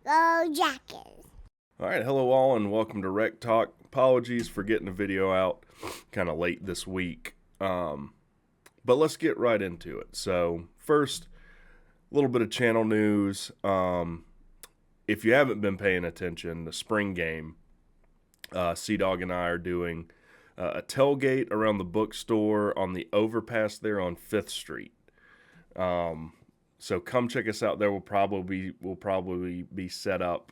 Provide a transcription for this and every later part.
Go Jackets. All right, hello all, and welcome to WreckTalk. Apologies for getting the video out kind of late this week, but let's get right into it. So first, a little bit of channel news. If you haven't been paying attention, the spring game, C-Dog and I are doing a tailgate around the bookstore on the overpass there on 5th Street. So come check us out there. We'll probably be set up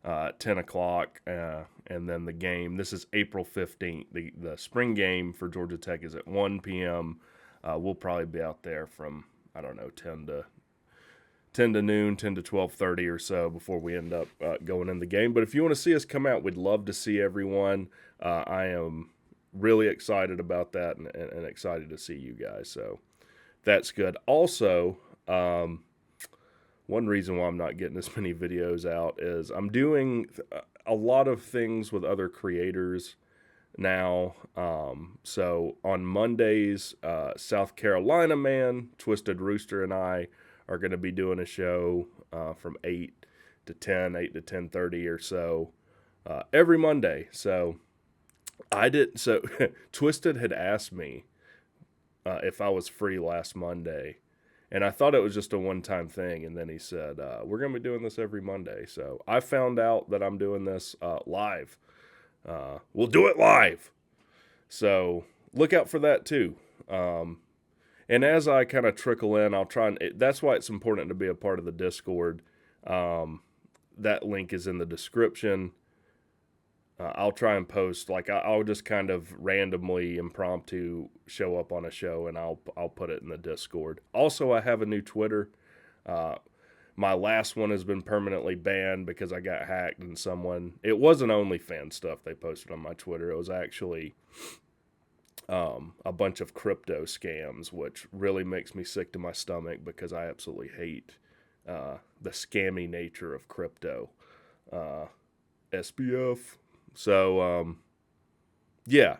at 10 o'clock, and then the game. This is April 15th. The spring game for Georgia Tech is at 1 p.m. We'll probably be out there from, I don't know, 10 to noon, 10 to 12:30 or so before we end up going in the game. But if you want to see us come out, we'd love to see everyone. I am really excited about that and excited to see you guys. So that's good. Also, one reason why I'm not getting as many videos out is I'm doing a lot of things with other creators now. So on Mondays, South Carolina Man, Twisted Rooster, and I are going to be doing a show from 8 to 10:30 or so every Monday. So Twisted had asked me if I was free last Monday. And I thought it was just a one-time thing, and then he said, we're going to be doing this every Monday. So I found out that I'm doing this live. We'll do it live. So look out for that too. And as I kind of trickle in, I'll try and that's why it's important to be a part of the Discord. That link is in the description. I'll try and post, like I'll just kind of randomly, impromptu show up on a show, and I'll put it in the Discord. Also, I have a new Twitter. My last one has been permanently banned because I got hacked, and it wasn't OnlyFans stuff they posted on my Twitter. It was actually a bunch of crypto scams, which really makes me sick to my stomach because I absolutely hate the scammy nature of crypto. SBF. So, yeah.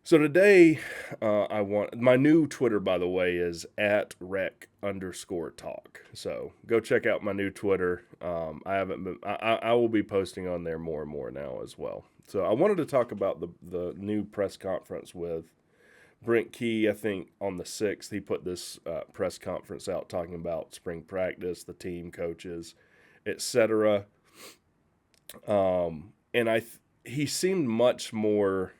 So today, I want my new Twitter, by the way, is at @rec_talk. So go check out my new Twitter. I will be posting on there more and more now as well. So I wanted to talk about the new press conference with Brent Key. I think on the 6th, he put this press conference out talking about spring practice, the team, coaches, etc. And he seemed much more,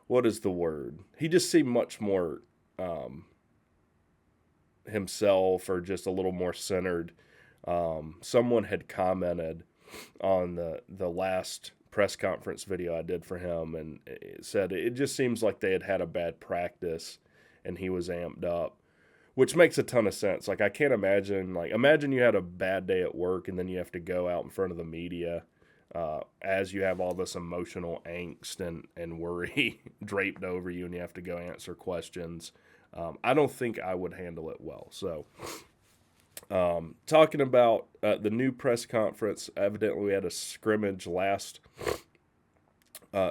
what is the word? He just seemed much more himself, or just a little more centered. Someone had commented on the last press conference video I did for him, and it said it just seems like they had a bad practice and he was amped up, which makes a ton of sense. Like, I can't imagine you had a bad day at work and then you have to go out in front of the media as you have all this emotional angst and worry draped over you, and you have to go answer questions. I don't think I would handle it well. So, talking about the new press conference, evidently we had a scrimmage last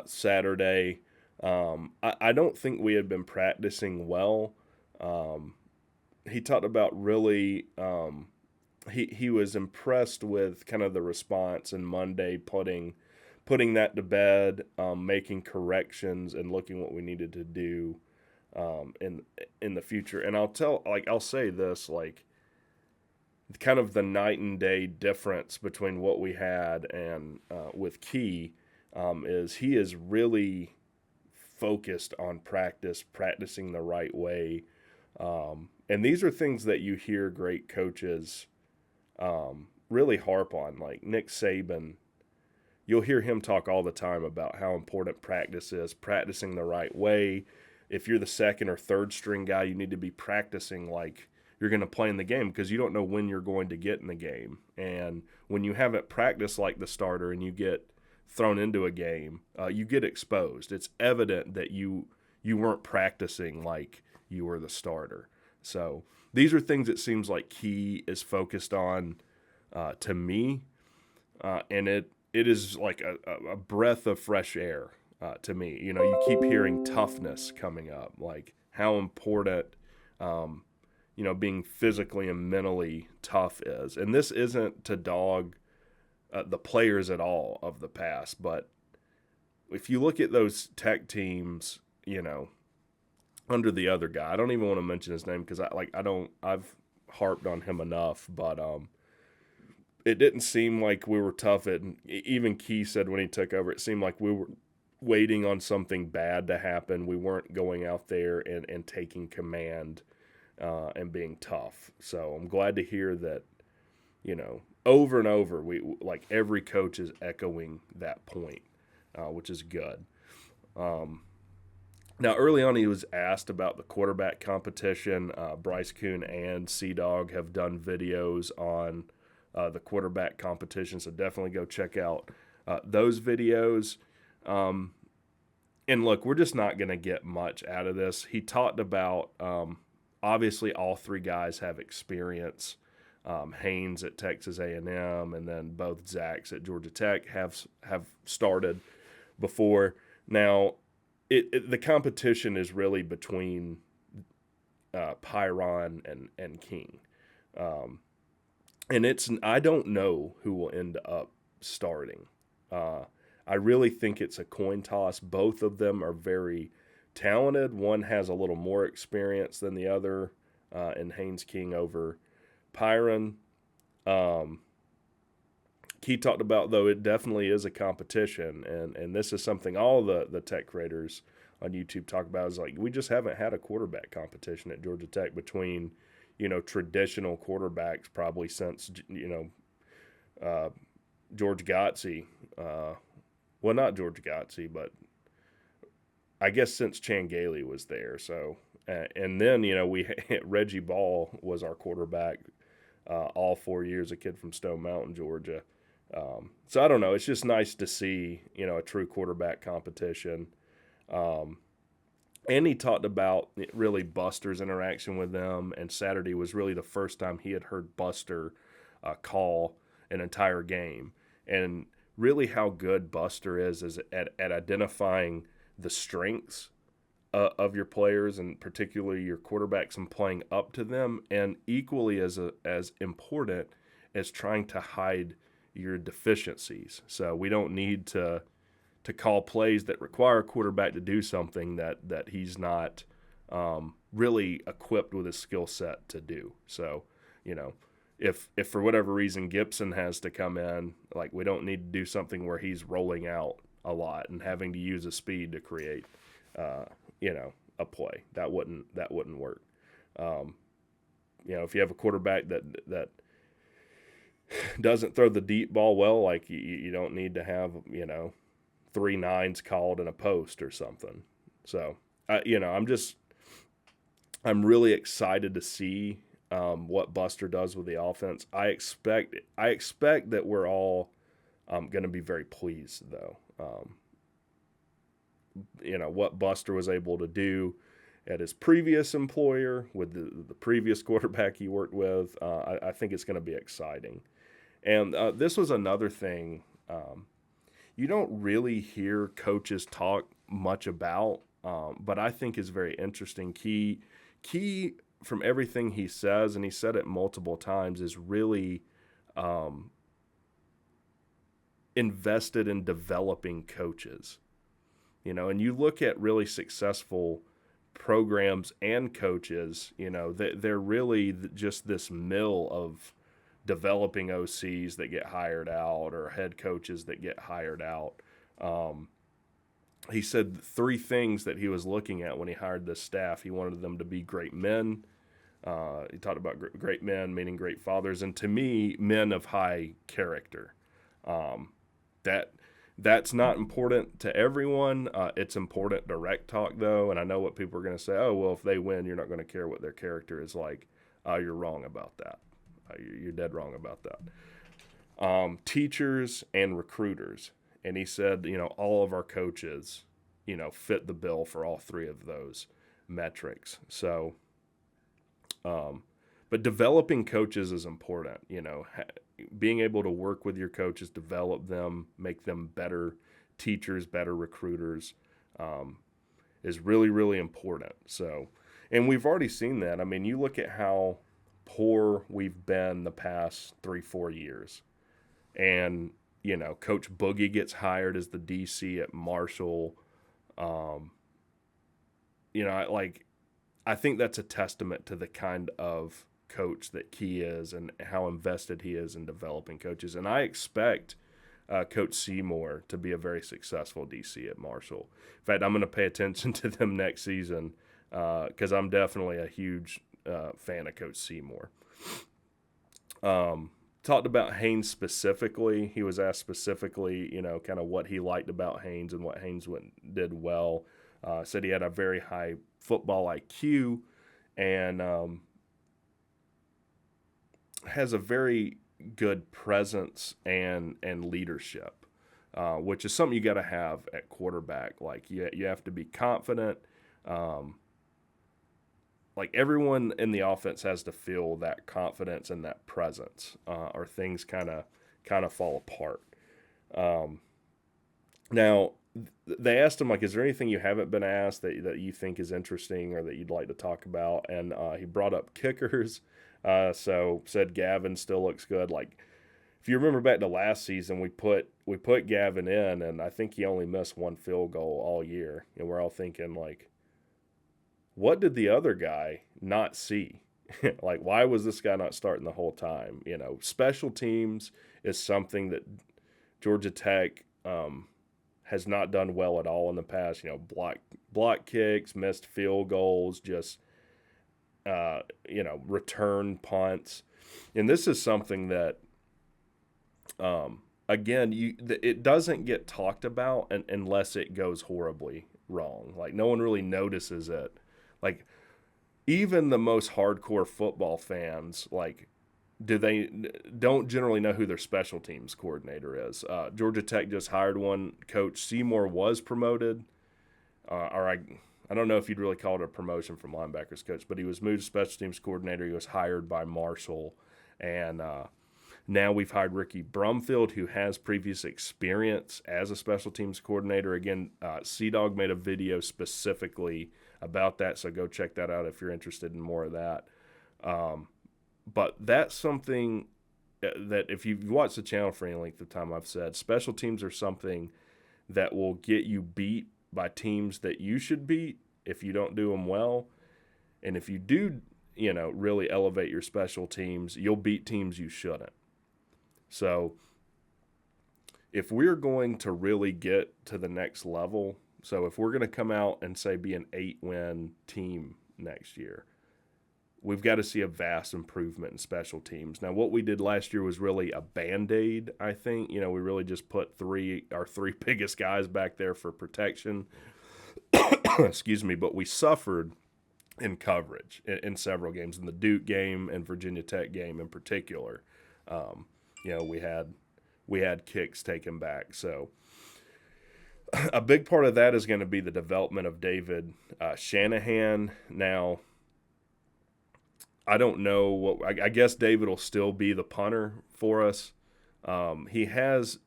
Saturday. I don't think we had been practicing well. He talked about really... He was impressed with kind of the response, and Monday putting that to bed, making corrections, and looking what we needed to do in the future. And I'll say this, like, kind of the night and day difference between what we had and with Key is he is really focused on practicing the right way. And these are things that you hear great coaches really harp on, like Nick Saban. You'll hear him talk all the time about how important practice is, practicing the right way. If you're the second or third string guy, you need to be practicing like you're going to play in the game, because you don't know when you're going to get in the game. And when you haven't practiced like the starter and you get thrown into a game, you get exposed. It's evident that you weren't practicing like you were the starter. So these are things it seems like Key is focused on to me, and it is like a breath of fresh air to me. You know, you keep hearing toughness coming up, like how important being physically and mentally tough is. And this isn't to dog the players at all of the past, but if you look at those Tech teams, under the other guy, I don't even want to mention his name because I've harped on him enough, but it didn't seem like we were tough at. Even Key said when he took over, it seemed like we were waiting on something bad to happen. We weren't going out there and taking command and being tough. So I'm glad to hear that, over and over, we like every coach is echoing that point, which is good. Now, early on, he was asked about the quarterback competition. Bryce Kuhn and Sea-Dog have done videos on the quarterback competition, so definitely go check out those videos. And look, we're just not going to get much out of this. He talked about, obviously, all three guys have experience. Haynes at Texas A&M, and then both Zachs at Georgia Tech have started before. Now, the competition is really between Pyron and King. And I don't know who will end up starting. I really think it's a coin toss. Both of them are very talented. One has a little more experience than the other, and Haynes King over Pyron. Key talked about, though, it definitely is a competition, and this is something all the tech creators on YouTube talk about, is like, we just haven't had a quarterback competition at Georgia Tech between, traditional quarterbacks probably since, George Gotsey. Well, not George Gotsey, but I guess since Chan Gailey was there. So, and then, Reggie Ball was our quarterback all 4 years, a kid from Stone Mountain, Georgia. So I don't know. It's just nice to see, a true quarterback competition. And he talked about really Buster's interaction with them, and Saturday was really the first time he had heard Buster call an entire game, and really how good Buster is at identifying the strengths of your players, and particularly your quarterbacks, and playing up to them, and equally as important as trying to hide your deficiencies. So we don't need to call plays that require a quarterback to do something that he's not really equipped with his skill set to do. So, if for whatever reason Gibson has to come in, like, we don't need to do something where he's rolling out a lot and having to use his speed to create, a play. That wouldn't work. If you have a quarterback that doesn't throw the deep ball well, like, you don't need to have, 3 9s called in a post or something. So, I'm really excited to see what Buster does with the offense. I expect that we're all going to be very pleased, though. What Buster was able to do at his previous employer with the previous quarterback he worked with, I think it's going to be exciting. And this was another thing you don't really hear coaches talk much about, but I think is very interesting. Key, from everything he says, and he said it multiple times, is really invested in developing coaches. And you look at really successful programs and coaches, they're really just this mill of developing OCs that get hired out, or head coaches that get hired out. He said 3 things that he was looking at when he hired this staff. He wanted them to be great men. He talked about great men, meaning great fathers, and to me, men of high character. That's not important to everyone. It's important to WreckTalk, though, and I know what people are going to say. Oh, well, if they win, you're not going to care what their character is like. You're wrong about that. You're dead wrong about that. Teachers and recruiters. And he said, all of our coaches, fit the bill for all 3 of those metrics. So, but developing coaches is important, being able to work with your coaches, develop them, make them better teachers, better recruiters, is really, really important. So, And we've already seen that. I mean, you look at how poor we've been the past 3-4 years. And, Coach Boogie gets hired as the DC at Marshall. Um, I think that's a testament to the kind of coach that Key is and how invested he is in developing coaches. And I expect Coach Seymour to be a very successful DC at Marshall. In fact, I'm going to pay attention to them next season because I'm definitely a huge fan of Coach Seymour. Talked about Haynes specifically. He was asked specifically, kind of what he liked about Haynes and what Haynes did well. Said he had a very high football IQ and has a very good presence and leadership, which is something you got to have at quarterback. Like you have to be confident. Like everyone in the offense has to feel that confidence and that presence, or things kind of fall apart. Now, they asked him, like, is there anything you haven't been asked that you think is interesting or that you'd like to talk about? And he brought up kickers. So said Gavin still looks good. Like, if you remember back to last season, we put Gavin in, and I think he only missed one field goal all year. And we're all thinking, like, what did the other guy not see? Like, why was this guy not starting the whole time? Special teams is something that Georgia Tech has not done well at all in the past. Block kicks, missed field goals, just return punts, and this is something that again it doesn't get talked about unless it goes horribly wrong. Like no one really notices it. Like even the most hardcore football fans, like don't generally know who their special teams coordinator is. Georgia Tech just hired one. Coach Seymour was promoted, or I don't know if you'd really call it a promotion from linebackers coach, but he was moved to special teams coordinator. He was hired by Marshall, and now we've hired Ricky Brumfield, who has previous experience as a special teams coordinator. Again, C-Dog made a video specifically about that, so go check that out if you're interested in more of that. But that's something that if you've watched the channel for any length of time, I've said special teams are something that will get you beat by teams that you should beat if you don't do them well. And if you do, really elevate your special teams, you'll beat teams you shouldn't. So if we're going to really get to the next level, so if we're going to come out and say be an 8-win team next year, we've got to see a vast improvement in special teams. Now, what we did last year was really a Band-Aid, I think. We really just put our three biggest guys back there for protection. Excuse me, but we suffered in coverage in several games, in the Duke game and Virginia Tech game in particular. We had kicks taken back. So a big part of that is going to be the development of David Shanahan. Now, I don't know I guess David will still be the punter for us. He has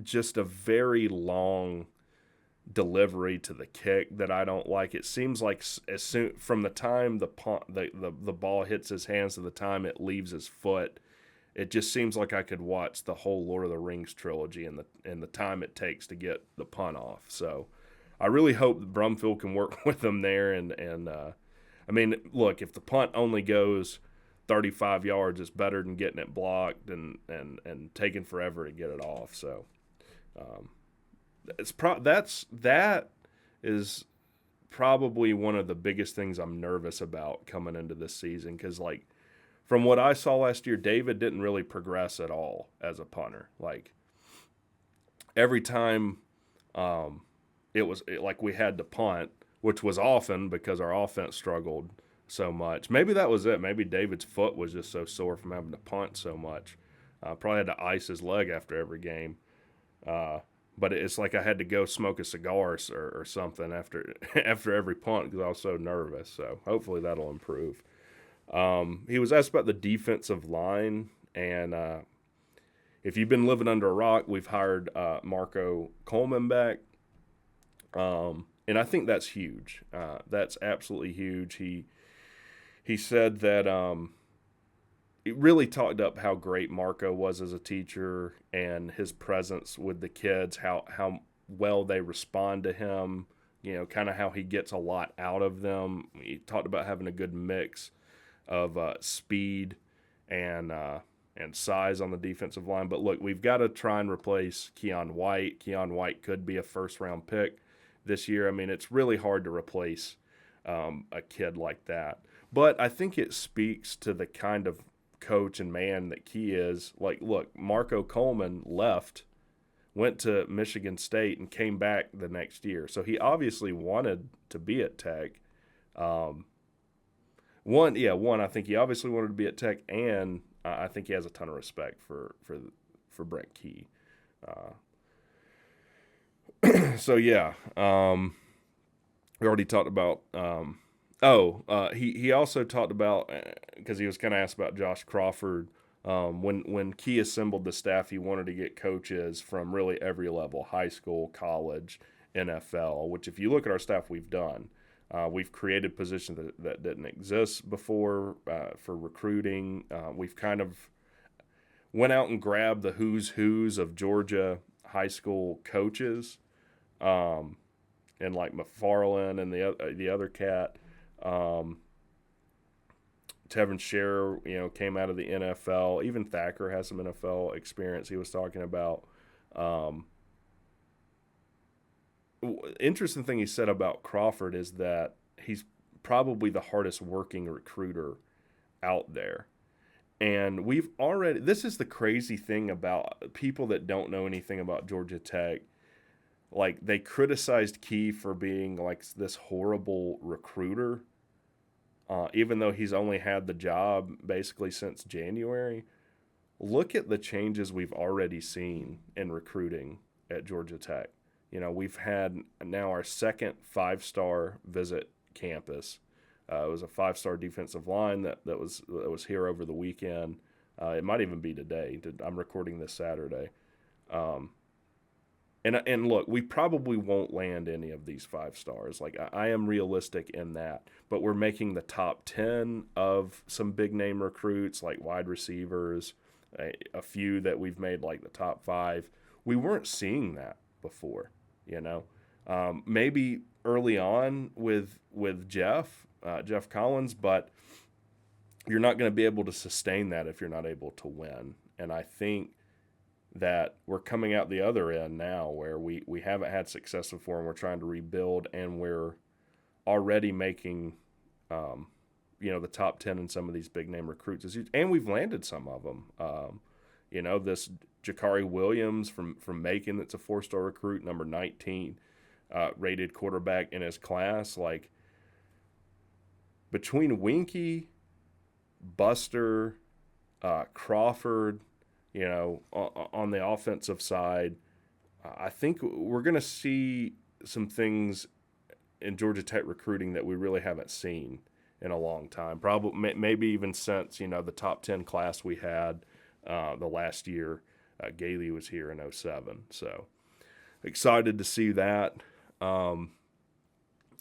just a very long delivery to the kick that I don't like. It seems like as soon from the time the ball hits his hands to the time it leaves his foot, it just seems like I could watch the whole Lord of the Rings trilogy in the time it takes to get the punt off. So I really hope that Brumfield can work with him there and I mean, look, if the punt only goes 35 yards, it's better than getting it blocked and taking forever to get it off. So that is probably one of the biggest things I'm nervous about coming into this season because, like, from what I saw last year, David didn't really progress at all as a punter. Like, every time like we had to punt, which was often because our offense struggled so much. Maybe that was it. Maybe David's foot was just so sore from having to punt so much. Probably had to ice his leg after every game. But it's like I had to go smoke a cigar or something after every punt because I was so nervous. So hopefully that'll improve. He was asked about the defensive line, and if you've been living under a rock, we've hired Marco Coleman back. And I think that's huge. That's absolutely huge. He said that it really talked up how great Marco was as a teacher and his presence with the kids, how well they respond to him, kind of how he gets a lot out of them. He talked about having a good mix of speed and size on the defensive line. But look, we've got to try and replace Keon White. Keon White could be a first-round pick this year. I mean, it's really hard to replace a kid like that. But I think it speaks to the kind of coach and man that Key is. Like, look, Marco Coleman left, went to Michigan State, and came back the next year. So he obviously wanted to be at Tech. One, I think he obviously wanted to be at Tech, and I think he has a ton of respect for Brent Key. So yeah, we already talked about. He also talked about, because he was kind of asked about Josh Crawford. When Key assembled the staff, he wanted to get coaches from really every level: high school, college, NFL. Which, if you look at our staff, we've done. We've created positions that didn't exist before for recruiting. We've kind of went out and grabbed the who's of Georgia high school coaches, and like McFarland and the other cat. Tevin Scherer, came out of the NFL. Even Thacker has some NFL experience he was talking about. Interesting thing he said about Crawford is that he's probably the hardest working recruiter out there. And this is the crazy thing about people that don't know anything about Georgia Tech. Like, they criticized Key for being like this horrible recruiter, even though he's only had the job basically since January. Look at the changes we've already seen in recruiting at Georgia Tech. We've had now our second 5-star visit campus. It was a 5-star defensive line that was here over the weekend. It might even be today. I'm recording this Saturday. And look, we probably won't land any of these 5 stars. Like, I am realistic in that. But we're making the top 10 of some big name recruits, like wide receivers, a few that we've made like the top 5. We weren't seeing that before. Maybe early on with Jeff Collins, but you're not going to be able to sustain that if you're not able to win. And I think that we're coming out the other end now where we haven't had success before, and we're trying to rebuild, and we're already making the top 10 in some of these big name recruits. And we've landed some of them. This Jakari Williams from Macon, that's a 4-star recruit, number 19 rated quarterback in his class. Like, between Winky, Buster, Crawford, on the offensive side, I think we're going to see some things in Georgia Tech recruiting that we really haven't seen in a long time. Probably, maybe even since, the top 10 class we had the last year. Gailey was here in 2007. So excited to see that.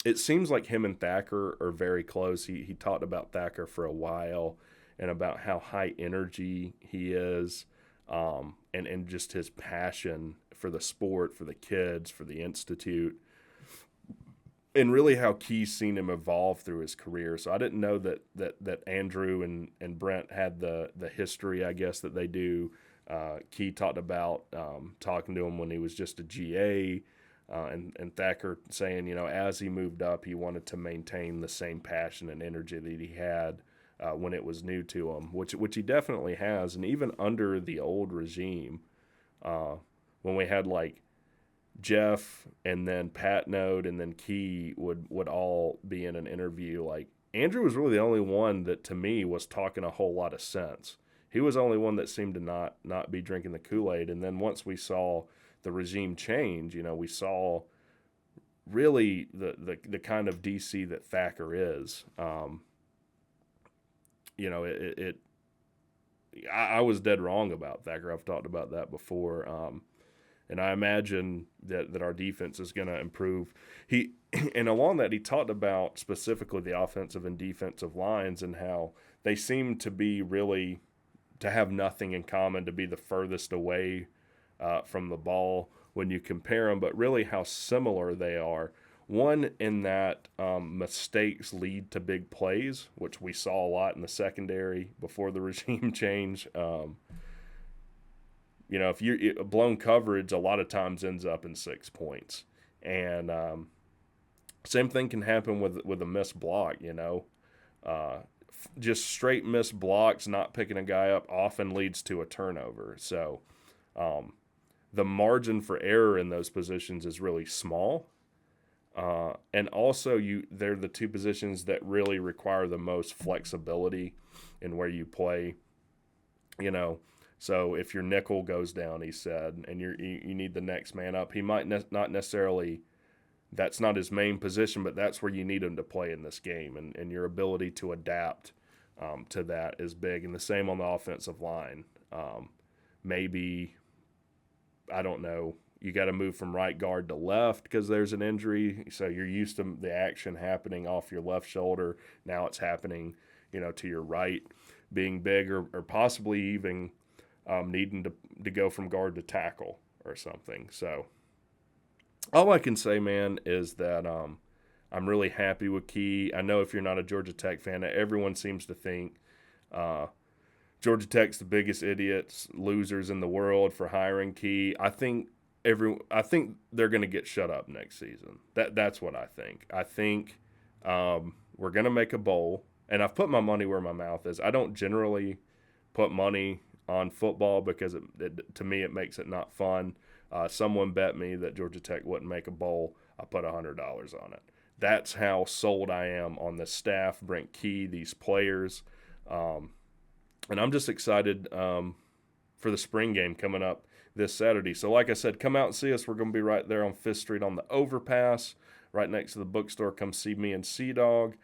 It seems like him and Thacker are very close. He talked about Thacker for a while and about how high energy he is, and just his passion for the sport, for the kids, for the Institute, and really how Key's seen him evolve through his career. So I didn't know that Andrew and Brent had the history, I guess, that they do. Key talked about talking to him when he was just a GA, and Thacker saying, as he moved up, he wanted to maintain the same passion and energy that he had when it was new to him, which he definitely has. And even under the old regime, when we had like Jeff and then Pat Node and then Key would all be in an interview, like, Andrew was really the only one that to me was talking a whole lot of sense. He was the only one that seemed to not be drinking the Kool-Aid. And then once we saw the regime change, we saw really the kind of DC that Thacker is. I was dead wrong about Thacker. I've talked about that before. And I imagine that our defense is going to improve. He and along that, he talked about specifically the offensive and defensive lines and how they seem to be really to have nothing in common, to be the furthest away from the ball when you compare them, but really how similar they are. One, in that mistakes lead to big plays, which we saw a lot in the secondary before the regime change. If blown coverage, a lot of times ends up in 6 points, and same thing can happen with a missed block. Just straight missed blocks, not picking a guy up, often leads to a turnover. So the margin for error in those positions is really small. And also, they're the two positions that really require the most flexibility in where you play. So if your nickel goes down, he said, and you need the next man up, he might not necessarily. That's not his main position, but that's where you need him to play in this game, and your ability to adapt to that is big. And the same on the offensive line. Maybe, I don't know, you got to move from right guard to left because there's an injury. So you're used to the action happening off your left shoulder. Now it's happening, to your right, being big, or possibly even needing to go from guard to tackle or something. So all I can say, man, is that I'm really happy with Key. I know if you're not a Georgia Tech fan, everyone seems to think Georgia Tech's the biggest idiots, losers in the world for hiring Key. I think they're going to get shut up next season. That's what I think. I think we're going to make a bowl, and I've put my money where my mouth is. I don't generally put money on football because to me it makes it not fun. Someone bet me that Georgia Tech wouldn't make a bowl. I put $100 on it. That's how sold I am on the staff, Brent Key, these players. And I'm just excited for the spring game coming up this Saturday. So like I said, come out and see us. We're going to be right there on 5th Street on the overpass, right next to the bookstore. Come see me and Sea-Dog.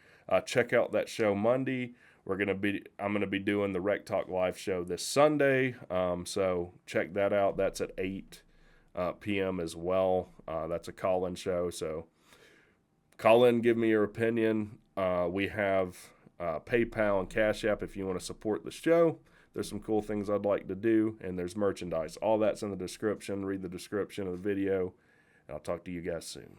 Check out that show Monday. I'm going to be doing the WreckTalk live show this Sunday. So check that out. That's at 8 p.m. as well. That's a call-in show. So call in, give me your opinion. We have PayPal and CashApp if you want to support the show. There's some cool things I'd like to do, and there's merchandise. All that's in the description. Read the description of the video, and I'll talk to you guys soon.